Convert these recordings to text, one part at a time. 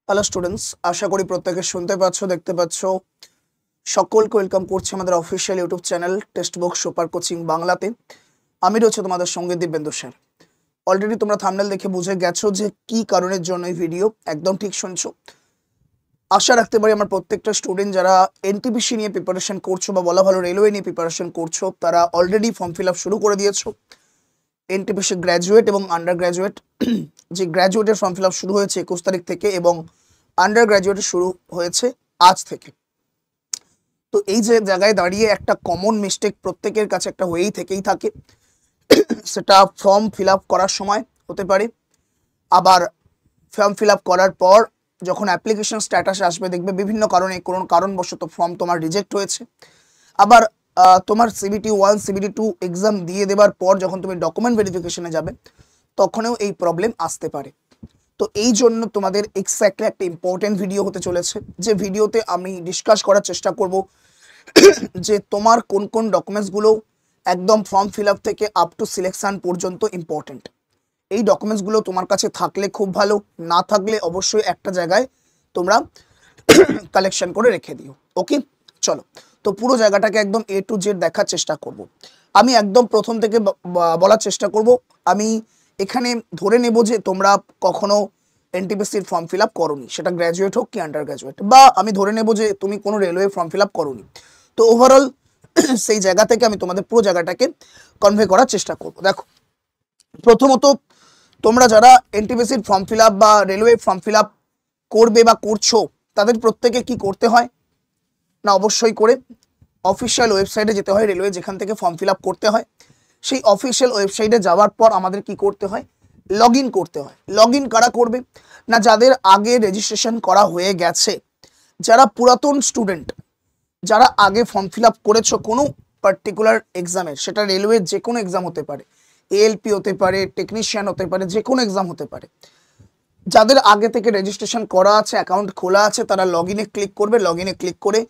Hello students, আশা করি প্রত্যেকে শুনতে পাচ্ছ, দেখতে পাচ্ছ। সকলকে ওয়েলকাম করছি আমাদের official YouTube channel text book super coaching বাংলাতে। আমি রয়েছে তোমাদের সঙ্গে দিব্যেন্দু স্যার। অলরেডি তোমরা থাম্বনেল দেখে বুঝে গেছো যে কি কারণের জন্য এই ভিডিও। একদম ঠিক শুনছো। আশা রাখতে পারি আমার প্রত্যেকটা স্টুডেন্ট যারা এনটিপিসি নিয়ে প্রিপারেশন করছো বা বলা ভালো রেলওয়ে নিয়ে প্রিপারেশন করছো, তারা অলরেডি ফর্ম ফিল আপ শুরু করে দিয়েছো। এনটিপিসি গ্র্যাজুয়েট এবং আন্ডার গ্র্যাজুয়েট, যে গ্র্যাজুয়েটের ফর্ম ফিল আপ শুরু হয়েছে 21 তারিখ থেকে এবং আন্ডার গ্র্যাজুয়েট শুরু হয়েছে আজ থেকে। তো এই যে জায়গায় দাঁড়িয়ে একটা কমন মিস্টেক প্রত্যেকের কাছে একটা হয়েই থেকেই থাকে, সেটা ফর্ম ফিল আপ করার সময় হতে পারে, আবার ফর্ম ফিল আপ করার পর যখন অ্যাপ্লিকেশন স্ট্যাটাস আসবে দেখবে বিভিন্ন কারণে কোনো কারণবশত ফর্ম তোমার রিজেক্ট হয়েছে। আবার তোমার CBT 1 CBT 2 এক্সাম দিয়ে দেওয়ার পর যখন তুমি ডকুমেন্ট ভেরিফিকেশনে যাবে তখনও এই প্রবলেম আসতে পারে। তো এই জন্য তোমাদের এক্স্যাক্টলি একটা ইম্পর্টেন্ট ভিডিও হতে চলেছে, যে ভিডিওতে আমি ডিসকাস করার চেষ্টা করব যে তোমার কোন কোন ডকুমেন্টসগুলো একদম ফর্ম ফিল আপ থেকে আপ টু সিলেকশন পর্যন্ত ইম্পর্টেন্ট। এই ডকুমেন্টসগুলো তোমার কাছে থাকলে খুব ভালো, না থাকলে অবশ্যই একটা জায়গায় তোমরা কালেকশন করে রেখে দিও। ওকে, চলো তো পুরো জায়গাটাকে একদম A to Z দেখার চেষ্টা করব। আমি একদম প্রথম থেকে বলার চেষ্টা করব। আমি এখানে ধরে নেব যে তোমরা কখনো এনটিপিসির ফর্ম ফিল আপ করোনি, সেটা গ্র্যাজুয়েট হোক কি আন্ডার গ্র্যাজুয়েট, বা আমি ধরে নেব যে তুমি কোনো রেলওয়ে ফর্ম ফিল আপ করোনি। তো ওভারঅল সেই জায়গা থেকে আমি তোমাদের পুরো জায়গাটাকে কনভে করার চেষ্টা করব। দেখো, প্রথমত তোমরা যারা এনটিপিসির ফর্ম ফিল আপ বা রেলওয়ে ফর্ম ফিল আপ করবে বা করছো, তাদের প্রত্যেকে কি করতে হয় না, অবশ্যই করে অফিসিয়াল ওয়েবসাইটে যেতে হয়। রেলওয়ে যেখান থেকে ফর্ম ফিল আপ করতে হয়, সেই অফিসিয়াল ওয়েবসাইটে যাওয়ার পর আমাদের কি করতে হয়, লগ ইন করতে হয়। লগ ইন কারা করবে না, যাদের আগে রেজিস্ট্রেশন করা হয়ে গেছে, যারা পুরাতন স্টুডেন্ট, যারা আগে ফর্ম ফিল আপ করেছো কোনো পার্টিকুলার এক্সামের, সেটা রেলওয়ের যে কোনো এক্সাম হতে পারে, ALP হতে পারে, টেকনিশিয়ান হতে পারে, যে কোনো এক্সাম হতে পারে। যাদের আগে থেকে রেজিস্ট্রেশন করা আছে, অ্যাকাউন্ট খোলা আছে, তারা লগ ইনে ক্লিক করবে। লগ ইনে ক্লিক করে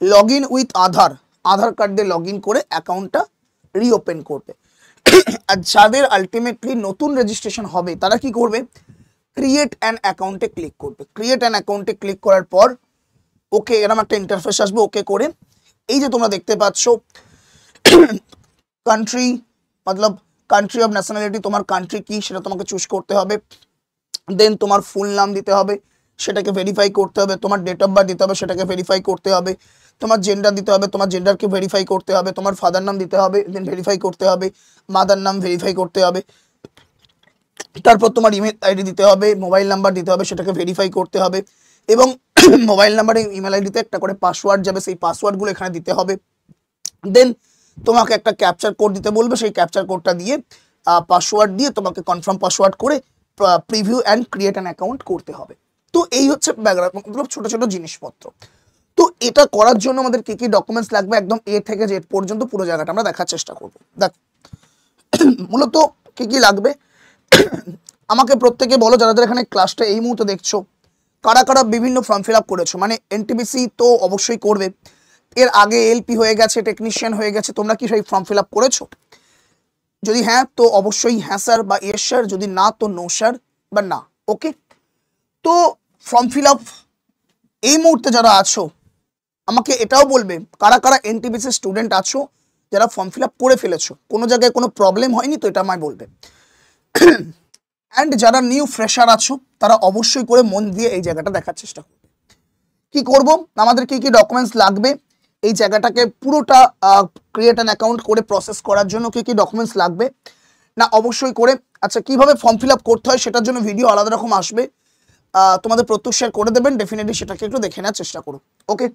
log in with Aadhaar card দিয়ে লগ ইন করে অ্যাকাউন্টটা রিওপেন করবে। আর যাদের আলটিমেটলি নতুন রেজিস্ট্রেশন হবে, তারা কি করবে, ক্রিয়েট অ্যান অ্যাকাউন্টে ক্লিক করবে। ক্রিয়েট অ্যান অ্যাকাউন্টে ক্লিক করার পর ওকে এরকম একটা ইন্টারফেস আসবে। ওকে করে এই যে তোমরা দেখতে পাচ্ছ country, Matlab country of nationality, তোমার কান্ট্রি কি সেটা তোমাকে চুজ করতে হবে। দেন তোমার ফুল নাম দিতে হবে, সেটাকে ভেরিফাই করতে হবে। তোমার ডেট অফ বার্থ দিতে হবে, সেটাকে ভেরিফাই করতে হবে। তোমার জেন্ডার দিতে হবে, তোমার জেন্ডারকে ভেরিফাই করতে হবে। তোমার ফাদার নাম দিতে হবে, দেন ভেরিফাই করতে হবে। মাদার নাম ভেরিফাই করতে হবে। তারপর তোমার ইমেল আইডি দিতে হবে, মোবাইল নাম্বার দিতে হবে, সেটাকে ভেরিফাই করতে হবে। এবং মোবাইল নাম্বারে ইমেল আইডিতে একটা করে পাসওয়ার্ড যাবে, সেই পাসওয়ার্ডগুলো এখানে দিতে হবে। দেন তোমাকে একটা ক্যাপচার কোড দিতে বলবে, সেই ক্যাপচার কোডটা দিয়ে পাসওয়ার্ড দিয়ে তোমাকে কনফার্ম পাসওয়ার্ড করে preview and create an account করতে হবে। তো এই হচ্ছে ব্যাকগ্রাউন্ড, মতলব ছোটো ছোটো জিনিসপত্র। তো এটা করার জন্য আমাদের কী কী ডকুমেন্টস লাগবে একদম A থেকে Z পর্যন্ত পুরো জায়গাটা আমরা দেখার চেষ্টা করবো। দেখো, মূলত কী কী লাগবে আমাকে প্রত্যেকে বলো, যারা এখানে ক্লাসটা এই মুহূর্তে দেখছো, কারা কারা বিভিন্ন ফর্ম ফিল আপ করেছো। মানে এনটিপিসি তো অবশ্যই করবে, এর আগে ALP হয়ে গেছে, টেকনিশিয়ান হয়ে গেছে, তোমরা কি সেই ফর্ম ফিল আপ করেছো? যদি হ্যাঁ তো অবশ্যই হ্যাঁ স্যার বা ইয়েস স্যার, যদি না তো নো স্যার বা না। ওকে, তো ফর্ম ফিল আপ এই মুহূর্তে যারা আছো আমাকে এটাও বলবে কারা কারা এনটিপিসি স্টুডেন্ট আছো যারা ফর্ম ফিল আপ করে ফেলেছো, কোনো জায়গায় কোনো প্রবলেম হয়নি, তো এটা আমায় বলবে। অ্যান্ড যারা নিউ ফ্রেশার আছো তারা অবশ্যই করে মন দিয়ে এই জায়গাটা দেখার চেষ্টা করবে। কি করব, আমাদের কি কি ডকুমেন্টস লাগবে এই জায়গাটাকে পুরোটা ক্রিয়েট অ্যান অ্যাকাউন্ট করে প্রসেস করার জন্য কি কি ডকুমেন্টস লাগবে না, অবশ্যই করে। আচ্ছা, কিভাবে ফর্ম ফিল আপ করতে হয় সেটার জন্য ভিডিও আলাদা রকম আসবে, তোমাদের প্রত্যেক শেয়ার করে দেবেন, ডেফিনেটলি সেটাকে একটু দেখে নেওয়ার চেষ্টা করো। ওকে,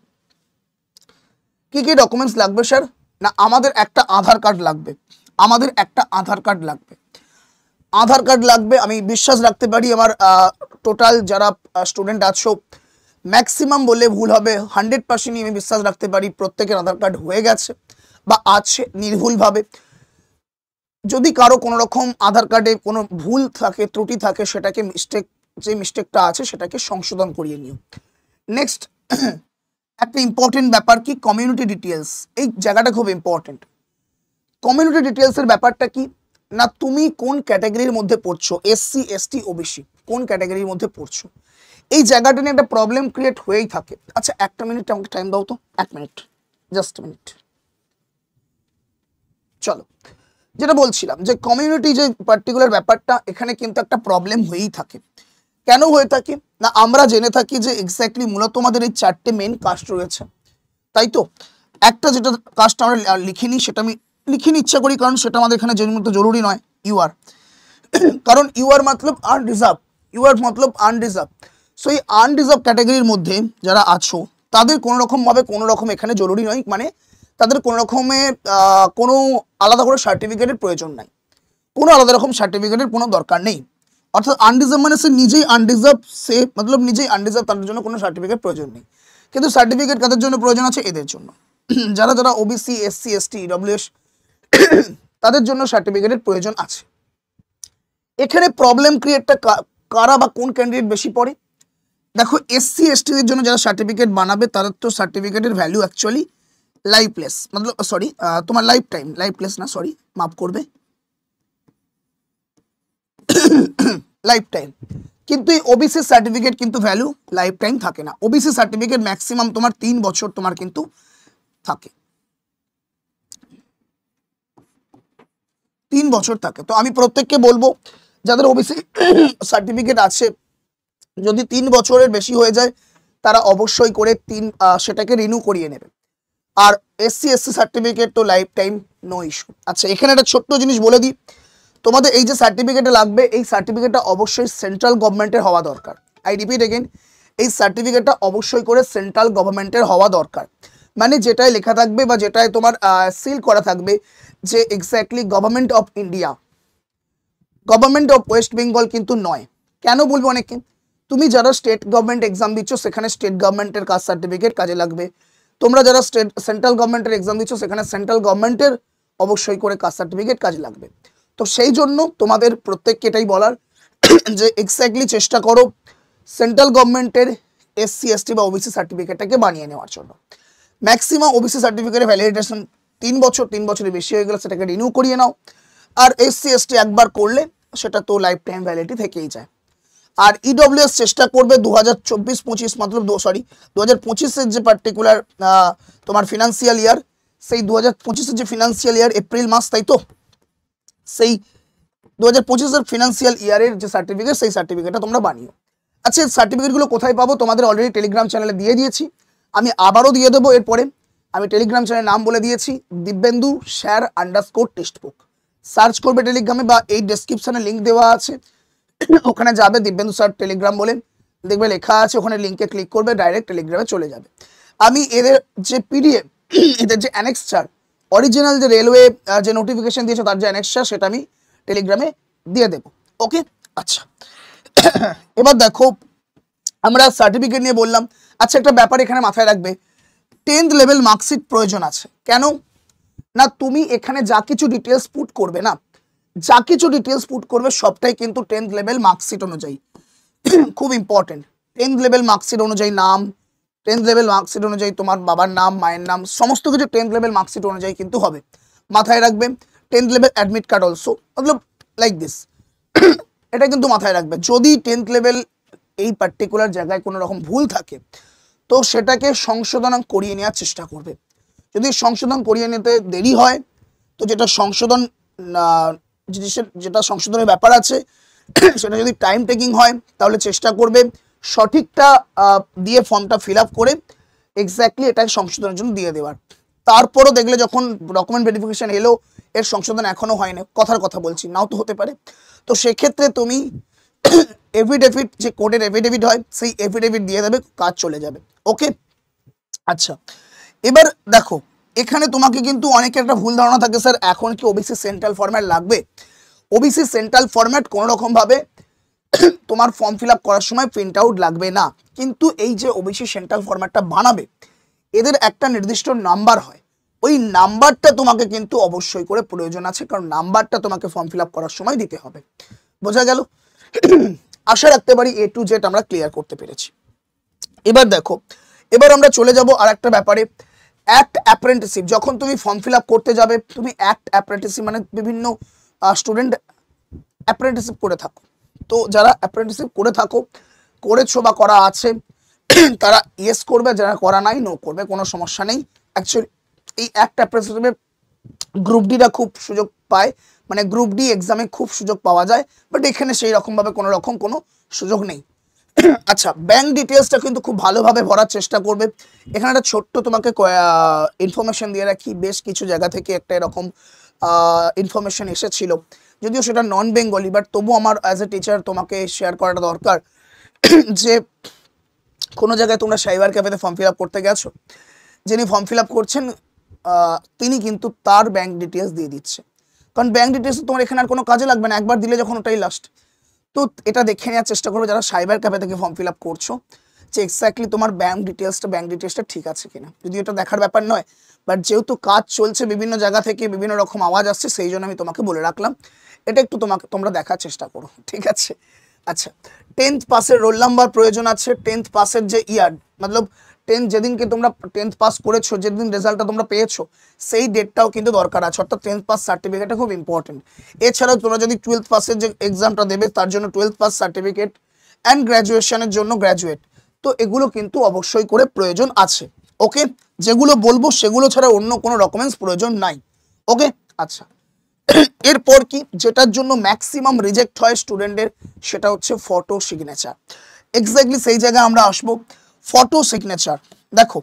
কি কি ডকুমেন্টস লাগবে স্যার না, আমাদের একটা আধার কার্ড লাগবে। আমাদের একটা আধার কার্ড লাগবে, আধার কার্ড লাগবে। আমি বিশ্বাস রাখতে পারি আমার টোটাল যারা স্টুডেন্ট আছো, ম্যাক্সিমাম বললে ভুল হবে, 100% আমি বিশ্বাস রাখতে পারি প্রত্যেকের আধার কার্ড হয়ে গেছে বা আছে নির্ভুলভাবে। যদি কারো কোনো রকম আধার কার্ডে কোনো ভুল থাকে, ত্রুটি থাকে, সেটাকে যে মিস্টেকটা আছে সেটাকে সংশোধন করিয়ে নিও। নেক্সট একটা ইম্পর্টেন্ট ব্যাপার কি, কমিউনিটি ডিটেলস। এই জায়গাটা খুব ইম্পর্টেন্ট। কমিউনিটি ডিটেলসের ব্যাপারটা কি না, তুমি কোন ক্যাটাগরির মধ্যে পড়ছো, SC ST OBC, কোন ক্যাটাগরির মধ্যে পড়ছো, এই জায়গাটা নিয়ে একটা প্রবলেম ক্রিয়েট হয়েই থাকে। আচ্ছা একটা মিনিট আমাকে টাইম দাও তো, 1 মিনিট, জাস্ট মিনিট। চলো, যেটা বলছিলাম যে কমিউনিটি যে পার্টিকুলার ব্যাপারটা, এখানে কিন্তু একটা প্রবলেম হয়েই থাকে। কেন হয়ে থাকে না, আমরা জেনে থাকি যে এক্স্যাক্টলি মূলত আমাদের এই 4টে মেন কাস্ট রয়েছে, তাই তো। একটা যেটা কাস্ট আমরা লিখিনি, সেটা আমি লিখিনি ইচ্ছা করি, কারণ সেটা আমাদের এখানে জরুরি নয়। ইউআর, কারণ ইউআর মতলব আনরিজার্ভ, ইউআর মতলব আনরিজার্ভ। সো এই আনরিজার্ভ ক্যাটাগরির মধ্যে যারা আছো তাদের কোনো রকমভাবে কোনো রকম এখানে জরুরি নয়, মানে তাদের কোনো রকমের কোনো আলাদা করে সার্টিফিকেটের প্রয়োজন নাই, কোনো আলাদা রকম সার্টিফিকেটের কোনো দরকার নেই। অর্থাৎ আনরিজার্ভ মানে সে নিজেই আনরিজার্ভ, সে মতলব নিজেই আনরিজার্ভ, তাদের জন্য কোনো সার্টিফিকেট প্রয়োজন নেই। কিন্তু সার্টিফিকেট কাদের জন্য প্রয়োজন আছে, এদের জন্য, যারা যারা ওবিসি, এসসি, এসটি, ইডব্লিউএস, তাদের জন্য সার্টিফিকেটের প্রয়োজন আছে। এখানে প্রবলেম ক্রিয়েটটা কারা বা কোন ক্যান্ডিডেট বেশি পড়ে, দেখো এসসি এসটিদের জন্য যারা সার্টিফিকেট বানাবে তাদের তো সার্টিফিকেটের ভ্যালু অ্যাকচুয়ালি লাইফলেস, মতলব সরি তোমার লাইফ টাইম, লাইফলেস না সরি মাফ করবে, লাইফ টাইম। কিন্তু এই ওবিসি সার্টিফিকেট কিন্তু ভ্যালু লাইফ টাইম থাকে না। ওবিসি সার্টিফিকেট ম্যাক্সিমাম তোমার 3 বছর তোমার কিন্তু থাকে, 3 বছর থাকে। তো আমি প্রত্যেককে বলবো যাদের ওবিসি সার্টিফিকেট আছে, যদি 3 বছরের বেশি হয়ে যায় তারা অবশ্যই করে সেটাকে রিনিউ করিয়ে নেবে। আর এসসি এসসি সার্টিফিকেট তো লাইফ টাইম, নো ইস্যু। আচ্ছা এখানে একটা ছোট্ট জিনিস বলে দিই, তোমাদের এই যে সার্টিফিকেটটা লাগবে, এই সার্টিফিকেটটা অবশ্যই সেন্ট্রাল গভর্নমেন্টের হওয়া দরকার। আই রিপিট এগেন, এই সার্টিফিকেটটা অবশ্যই করে সেন্ট্রাল গভর্নমেন্টের হওয়া দরকার, মানে যেটায় লেখা থাকবে বা যেটায় তোমার সিল করা থাকবে যে exactly government of India, government of West Bengal কিন্তু নয়। কেন বলবো অনেকে, তুমি যারা স্টেট গভর্নমেন্ট এক্সাম দিচ্ছ সেখানে স্টেট গভর্নমেন্টের কাস্ট সার্টিফিকেট কাজে লাগবে, তোমরা যারা সেন্ট্রাল গভর্নমেন্টের এক্সাম দিচ্ছ সেখানে সেন্ট্রাল গভর্নমেন্টের অবশ্যই করে কাস্ট সার্টিফিকেট কাজে লাগবে। তো সেই জন্য তোমাদের প্রত্যেককে এটাই বলার যে এক্স্যাক্টলি চেষ্টা করো সেন্ট্রাল গভর্নমেন্টের এসসি এসটি বা ওবিসি সার্টিফিকেটটাকে বানিয়ে নেওয়ার জন্য। ম্যাক্সিমাম ওবিসি সার্টিফিকেটের ভ্যালিডেশন 3 বছর, 3 বছরের বেশি হয়ে গেলে সেটাকে রিনিউ করিয়ে নাও। আর এসসি এসটি একবার করলে সেটা তো লাইফ টাইম ভ্যালিডিটি থেকেই যায়। আর ইডব্লিউএস চেষ্টা করবে 2024-25 মতলব 2025-এর যে পার্টিকুলার তোমার ফিনান্সিয়াল ইয়ার, সেই 2025-এর যে ফিনান্সিয়াল ইয়ার এপ্রিল মাস, তাই তো, সেই 2025-এর ফিনান্সিয়াল ইয়ারের যে সার্টিফিকেট, সেই সার্টিফিকেটটা তোমরা বানিও। আচ্ছা সার্টিফিকেটগুলো কোথায় পাবো, তোমাদের অলরেডি টেলিগ্রাম চ্যানেলে দিয়ে দিয়েছি, আমি আবারও দিয়ে দেবো। এরপরে আমি টেলিগ্রাম চ্যানেলের নাম বলে দিয়েছি, দিব্যেন্দু স্যার _টেক্সটবুক, সার্চ করবে টেলিগ্রামে বা এই ডেসক্রিপশনে লিঙ্ক দেওয়া আছে, ওখানে যাবে দিব্যেন্দু স্যার টেলিগ্রাম বলে দেখবে লেখা আছে, ওখানে লিঙ্কে ক্লিক করবে, ডাইরেক্ট টেলিগ্রামে চলে যাবে। আমি এদের যে পিডিএফ, এদের যে অ্যানেক্সচার, অরিজিনাল যে রেলওয়ে যে নোটিফিকেশন দিয়েছে তার যে অ্যানেক্সচার, সেটা আমি টেলিগ্রামে দিয়ে দেবো। ওকে আচ্ছা এবার দেখো আমরা সার্টিফিকেট নিয়ে বললাম। আচ্ছা একটা ব্যাপার এখানে মাথায় রাখবে, 10th লেভেল মার্কশিট প্রয়োজন আছে। কেন না, তুমি এখানে যা কিছু ডিটেলস পুট করবে না, যা কিছু ডিটেলস পুট করবে সবটাই কিন্তু 10th লেভেল মার্কশিট অনুযায়ী, খুব ইম্পর্টেন্ট। 10th লেভেল মার্কশিট অনুযায়ী নাম, 10th লেভেল মার্কশিট অনুযায়ী তোমার বাবার নাম, মায়ের নাম, সমস্ত কিছু 10th লেভেল মার্কশিট অনুযায়ী কিন্তু হবে। মাথায় রাখবে 10th level admit card also, Matlab like this, এটা কিন্তু মাথায় রাখবে। যদি 10th লেভেল এই পার্টিকুলার জায়গায় কোনো রকম ভুল থাকে তো সেটাকে সংশোধন করিয়ে নেওয়ার চেষ্টা করবে। যদি সংশোধন করিয়ে নিতে দেরি হয় তো যেটা সংশোধনের ব্যাপার আছে সেটা যদি টাইম টেকিং হয় তাহলে চেষ্টা করবে সঠিকটা দিয়ে ফর্মটা ফিল আপ করে এক্স্যাক্টলি এটা সংশোধনের জন্য দিয়ে দেওয়ার। তারপরও দেখলে যখন ডকুমেন্ট ভেরিফিকেশন এলো এর সংশোধন এখনো হয়নি, কথার কথা বলছি, নাও তো হতে পারে, তো সেক্ষেত্রে তুমি এফিডেভিট, যে কোর্টের এফিডেভিট হয় সেই এফিডেভিট দিয়ে দেবে, কাজ চলে যাবে। ওকে আচ্ছা এবার দেখো এখানে তোমাকে কিন্তু অনেকের একটা ভুল ধারণা থাকে, স্যার এখন কি ওবিসি সেন্ট্রাল ফরম্যাট লাগবে? ওবিসি সেন্ট্রাল ফরম্যাট কোনো রকম ভাবে তোমার ফর্ম ফিল আপ করার সময় প্রিন্ট আউট লাগবে না, কিন্তু এই যে ওবিসি সেন্ট্রাল ফরম্যাটটা বানাবে এদের একটা নির্দিষ্ট নাম্বার হয়, ওই নাম্বারটা তোমাকে কিন্তু অবশ্যই করে প্রয়োজন আছে, কারণ নাম্বারটা তোমাকে ফর্ম ফিল আপ করার সময় দিতে হবে। বোঝা গেল? আশা রাখতে পারি A to Z আমরা ক্লিয়ার করতে পেরেছি। এবার দেখো এবার আমরা চলে যাব আর একটা ব্যাপারে, অ্যাক্ট অ্যাপ্রেন্টিসশিপ। যখন তুমি ফর্ম ফিল আপ করতে যাবে তুমি অ্যাক্ট অ্যাপ্রেন্টিসশিপ মানে বিভিন্ন স্টুডেন্ট অ্যাপ্রেন্টিসশিপ করে থাকো, তো যারা অ্যাপ্রেন্টিসশিপ করে থাকো, করেছো বা করা আছে, তারা ইয়েস করবে, যারা করা নাই নো করবে, কোনো সমস্যা নেই। অ্যাকচুয়ালি এই একটা অ্যাপ্রেন্টিসশিপে গ্রুপ ডিরা খুব সুযোগ পায়, মানে গ্রুপ ডি এক্সামে খুব সুযোগ পাওয়া যায়, বাট এখানে সেই রকমভাবে কোনো রকম কোনো সুযোগ নেই। আচ্ছা, ব্যাংক ডিটেলসটা কিন্তু খুব ভালোভাবে ভরার চেষ্টা করবে। এখানে একটা ছোট্ট তোমাকে ইনফরমেশন দিয়ে রাখি, বেশ কিছু জায়গা থেকে একটা এরকম ইনফরমেশন এসেছিল, যদিও সেটা নন বেঙ্গলি, বাট তবু আমার অ্যাজ এ টিচার তোমাকে শেয়ার করাটা দরকার। যে কোনো জায়গায় তোমরা সাইবার ক্যাফেতে ফর্ম ফিল আপ করতে গেছো, যিনি ফর্ম ফিল আপ করছেন তিনি কিন্তু তার ব্যাংক ডিটেলস দিয়ে দিচ্ছে, কারণ ব্যাংক ডিটেলস তোমার এখানে আর কোনো কাজে লাগবে না, একবার দিলে যখন ওটাই লাস্ট। তো এটা দেখে নেওয়ার চেষ্টা করবে যারা সাইবার ক্যাফে থেকে ফর্ম ফিল আপ করছো, যে এক্স্যাক্টলি তোমার ব্যাংক ডিটেলসটা ঠিক আছে কিনা। যদি এটা দেখার ব্যাপার নয়, বাট যেহেতু কাজ চলছে বিভিন্ন জায়গা থেকে বিভিন্ন রকম আওয়াজ আসছে, সেই জন্য আমি তোমাকে বলে রাখলাম, এটা একটু তোমরা দেখার চেষ্টা করো, ঠিক আছে। আচ্ছা, 10th পাসের রোল নাম্বার প্রয়োজন আছে, 10th পাসের যে ইয়ার, মতলব 10 যেদিনকে তোমরা 10th পাস করেছো, যেদিন রেজাল্টটা তোমরা পেয়েছো, সেই ডেটটাও কিন্তু দরকার আছে, অর্থাৎ 10th পাস সার্টিফিকেটটা খুব ইম্পর্টেন্ট। এছাড়াও তোমরা যদি 12th পাসের যে এক্সামটা দেবে, তার জন্য 12th পাস সার্টিফিকেট অ্যান্ড গ্র্যাজুয়েশনের জন্য গ্র্যাজুয়েট, তো এগুলো কিন্তু অবশ্যই করে প্রয়োজন আছে। ওকে, যেগুলো বলবো সেগুলো ছাড়া অন্য কোনো ডকুমেন্টস প্রয়োজন নাই। ওকে, আচ্ছা, এরপর কি যেটার জন্য ম্যাক্সিমাম রিজেক্ট হয় স্টুডেন্টের, সেটা হচ্ছে ফটো সিগনেচার। এক্স্যাক্টলি সেই জায়গায় আমরা আসবো। ফটো সিগনেচার, দেখো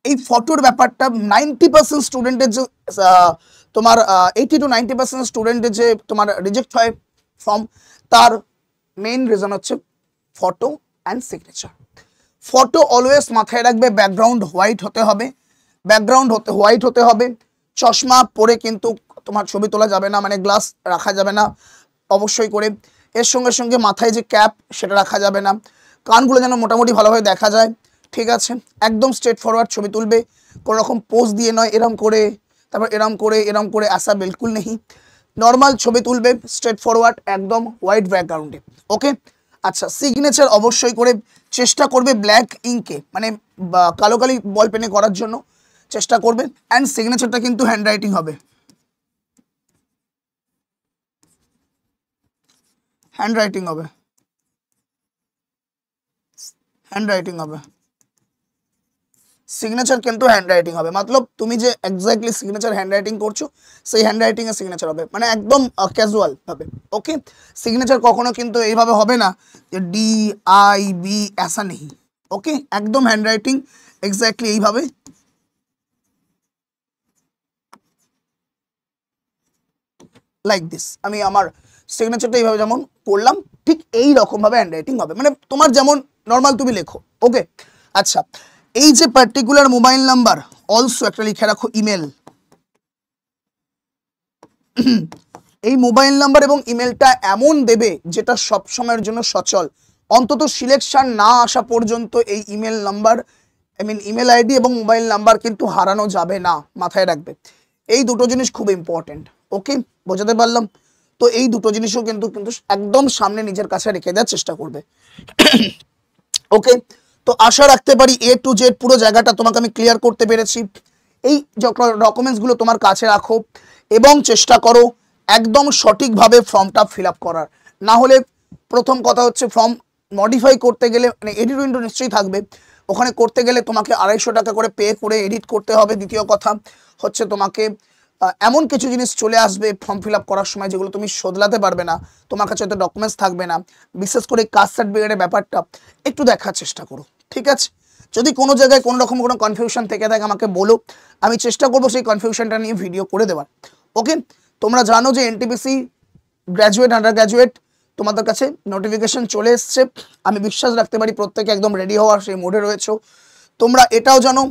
এই ফটোর ব্যাপারটা 90% স্টুডেন্টের যে তোমার 80 to 90% স্টুডেন্টের যে তোমার রিজেক্ট হয় ফর্ম, তার মেইন রিজন হচ্ছে photo and signature. Photo always মাথায় রাখবে ব্যাকগ্রাউন্ড হোয়াইট হতে হবে, হোয়াইট হতে হবে। চশমা পরে কিন্তু তোমার ছবি তোলা যাবে না, মানে গ্লাস রাখা যাবে না অবশ্যই করে। এর সঙ্গে সঙ্গে মাথায় যে ক্যাপ সেটা রাখা যাবে না, কানগুলো যেন মোটামুটি ভালোভাবে দেখা যায়, ঠিক আছে। একদম স্ট্রেট ফরওয়ার্ড ছবি তুলবে, কোনো রকম পোজ দিয়ে নয়, এরম করে তারপর এরম করে আসা বিলকুল নেই, নর্মাল ছবি তুলবে স্ট্রেট ফরওয়ার্ড একদম হোয়াইট ব্যাকগ্রাউন্ডে। ওকে, আচ্ছা, সিগনেচার অবশ্যই করে চেষ্টা করবে ব্ল্যাক ইঙ্কে, মানে কালো কালি বল পেনে করার জন্য চেষ্টা করবে। অ্যান্ড সিগনেচারটা কিন্তু হ্যান্ডরাইটিং হবে, হ্যান্ডরাইটিং হবে। সিগনেচার কিন্তু হ্যান্ডরাইটিং হবে, মতলব তুমি যে এক্স্যাক্টলি সিগনেচার হ্যান্ডরাইটিং করছো, সেই হ্যান্ডরাইটিং এর সিগনেচার হবে, মানে একদম ক্যাজুয়াল ভাবে। ওকে, সিগনেচার কখনো কিন্তু এইভাবে হবে না যে DIB ऐसा नहीं। ওকে, একদম হ্যান্ডরাইটিং এক্স্যাক্টলি এইভাবে, লাইক দিস। আমি আমার সিগনেচারটা এইভাবে যেমন করলাম, ঠিক এই রকম ভাবে হ্যান্ডরাইটিং হবে, মানে তোমার যেমন নর্মাল তুমি লেখো। ওকে, আচ্ছা, এই যে পার্টিকুলার মোবাইল নাম্বার, অলসো একটা লিখে রাখো ইমেল। এই মোবাইল নাম্বার এবং ইমেলটা এমন দেবে যেটা সব সময়ের জন্য সচল, অন্তত সিলেকশন না আসা পর্যন্ত এই ইমেল নাম্বার, ইমেল আইডি এবং মোবাইল নাম্বার কিন্তু হারানো যাবে না, মাথায় রাখবে। এই দুটো জিনিস খুব ইম্পর্টেন্ট। ওকে, বোঝাতে পারলাম তো? এই দুটো জিনিসও কিন্তু একদম সামনে নিজের কাছে রেখে দেওয়ার চেষ্টা করবে। ওকে, তো আশা রাখতে পারি A to Z পুরো জায়গাটা তোমাকে আমি ক্লিয়ার করতে পেরেছি। এই ডকুমেন্টসগুলো তোমার কাছে রাখো এবং চেষ্টা করো একদম সঠিকভাবে ফর্মটা ফিল আপ করার। না হলে প্রথম কথা হচ্ছে ফর্ম মডিফাই করতে গেলে, মানে এডিট উইন্ডো নিশ্চয়ই থাকবে, ওখানে করতে গেলে তোমাকে 250 টাকা করে পে করে এডিট করতে হবে। দ্বিতীয় কথা হচ্ছে তোমাকে এমন কিছু জিনিস চলে আসবে ফর্ম ফিল আপ করার সময় যেগুলো তুমি শোধরাতে পারবে না, তোমার কাছে হয়তো ডকুমেন্টস থাকবে না। বিশেষ করে কাস্ট সার্টিফিকেটের ব্যাপারটা একটু দেখার চেষ্টা করো, ঠিক আছে। যদি কোনো জায়গায় কোনো রকম কোনো কনফিউশন থেকে থাকে আমাকে বলো, আমি চেষ্টা করবো সেই কনফিউশনটা নিয়ে ভিডিও করে দেওয়ার। ওকে, তোমরা জানো যে NTPC গ্র্যাজুয়েট, আন্ডার গ্র্যাজুয়েট তোমাদের কাছে নোটিফিকেশন চলে এসছে। আমি বিশ্বাস রাখতে পারি প্রত্যেকে একদম রেডি হওয়ার সেই মোডে রয়েছে। তোমরা এটাও জানো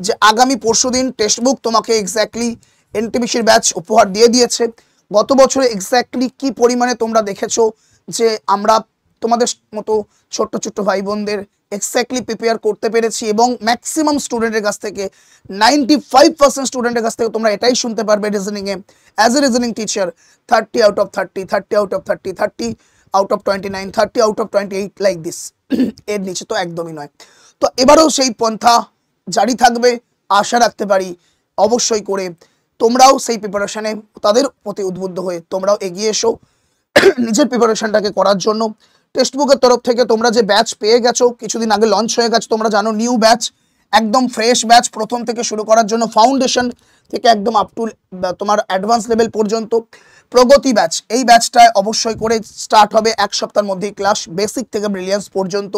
যে আগামী পরশুদিন টেক্সট বুক তোমাকে এক্স্যাক্টলি NTPCর ব্যাচ উপহার দিয়ে দিয়েছে। গত বছরে এক্স্যাক্টলি কি পরিমাণে তোমরা দেখেছো যে আমরা তোমাদের মতো ছোট্ট ছোট্ট ভাই বোনদের এক্স্যাক্টলি প্রিপেয়ার করতে পেরেছি, এবং ম্যাক্সিমাম স্টুডেন্টের কাছ থেকে 95% স্টুডেন্টের কাছ থেকে তোমরা এটাই শুনতে পারবে রিজনিংয়ে, as a reasoning teacher 30 out of 30, 30 out of 30, 30 out of 29, 30 out of 28, like this. এর নিচে তো একদমই নয়। তো এবারেও সেই পন্থা জারি থাকবে, আশা রাখতে পারি অবশ্যই করে তোমরাও সেই প্রিপারেশনে তাদের প্রতি উদ্বুদ্ধ হয়ে তোমরাও এগিয়ে এসো। নিজের প্রিপারেশনটাকে করার জন্য টেক্সট বুকের তরফ থেকে তোমরা যে ব্যাচ পেয়ে গেছো, কিছুদিন আগে লঞ্চ হয়ে গেছে, তোমরা জানো নিউ ব্যাচ, একদম ফ্রেশ ব্যাচ, প্রথম থেকে শুরু করার জন্য ফাউন্ডেশন থেকে একদম আপ টু তোমার অ্যাডভান্স লেভেল পর্যন্ত প্রগতি ব্যাচ। এই ব্যাচটায় অবশ্যই করে স্টার্ট হবে এক সপ্তাহের মধ্যেই ক্লাস, বেসিক থেকে ব্রিলিয়ান্স পর্যন্ত।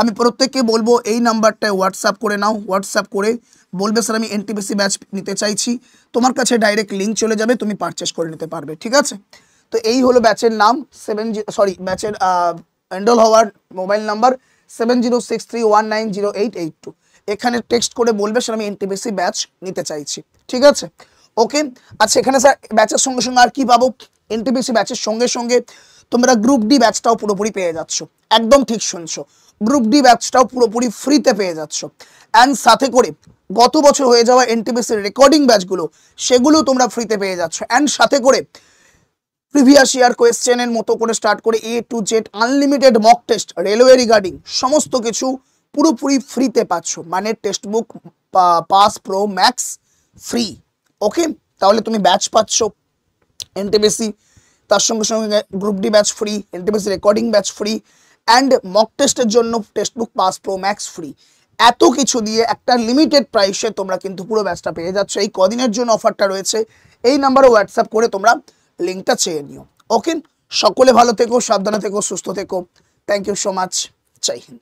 আমি প্রত্যেককে বলবো এই নাম্বারটায় হোয়াটসঅ্যাপ করে নাও, হোয়াটসঅ্যাপ করে বলবে স্যার আমি এনটিপিসি ব্যাচ নিতে চাইছি, তোমার কাছে ডাইরেক্ট লিঙ্ক চলে যাবে, তুমি পারচেস করে নিতে পারবে, ঠিক আছে। তো এই হলো ব্যাচের নাম, ব্যাচের এনরোল হওয়ার মোবাইল নাম্বার 7063190882। এখানে টেক্সট করে বলবে স্যার আমি এনটিপিসি ব্যাচ নিতে চাইছি, ঠিক আছে। ওকে, আচ্ছা এখানে স্যার ব্যাচের সঙ্গে সঙ্গে আর কি পাবো? এনটিপিসি ব্যাচের সঙ্গে সঙ্গে তোমরা গ্রুপ ডি ব্যাচটাও পুরোপুরি পেয়ে যাচ্ছ, একদম ঠিক শুনছো, গ্রুপ ডি ব্যাচটাও পুরোপুরি ফ্রিতে পেয়ে যাচ্ছ। অ্যান্ড সাথে করে গত বছর হয়ে যাওয়া এনটিপিসির রেকর্ডিং ব্যাচগুলো, সেগুলো তোমরা ফ্রিতে পেয়ে যাচ্ছ। অ্যান্ড সাথে করে প্রিভিয়াস ইয়ার কোয়েশ্চেনের মতো করে স্টার্ট করে A to Z unlimited mock test, railway regarding সমস্ত কিছু পুরোপুরি ফ্রিতে পাচ্ছ, মানে Testbook Pass Pro Max free. Okay, তাহলে তুমি ব্যাচ পাচ্ছ এনটিপিসি, তার সঙ্গে সঙ্গে group D batch free, NTPC recording batch free, and mock টেস্টের জন্য Testbook Pass Pro Max free. এত কিছু দিয়ে একটা লিমিটেড প্রাইসে তোমরা কিন্তু পুরো ব্যাচটা পেয়ে যাচ্ছ। এই কদিনের জন্য অফারটা রয়েছে, এই নাম্বারে হোয়াটসঅ্যাপ করে তোমরা লিঙ্কটা চেয়ে নিও। ওকে, সকলে ভালো থেকো, সাবধানে থেকো, সুস্থ থেকো। থ্যাংক ইউ সো মাচ, জয় হিন্দ।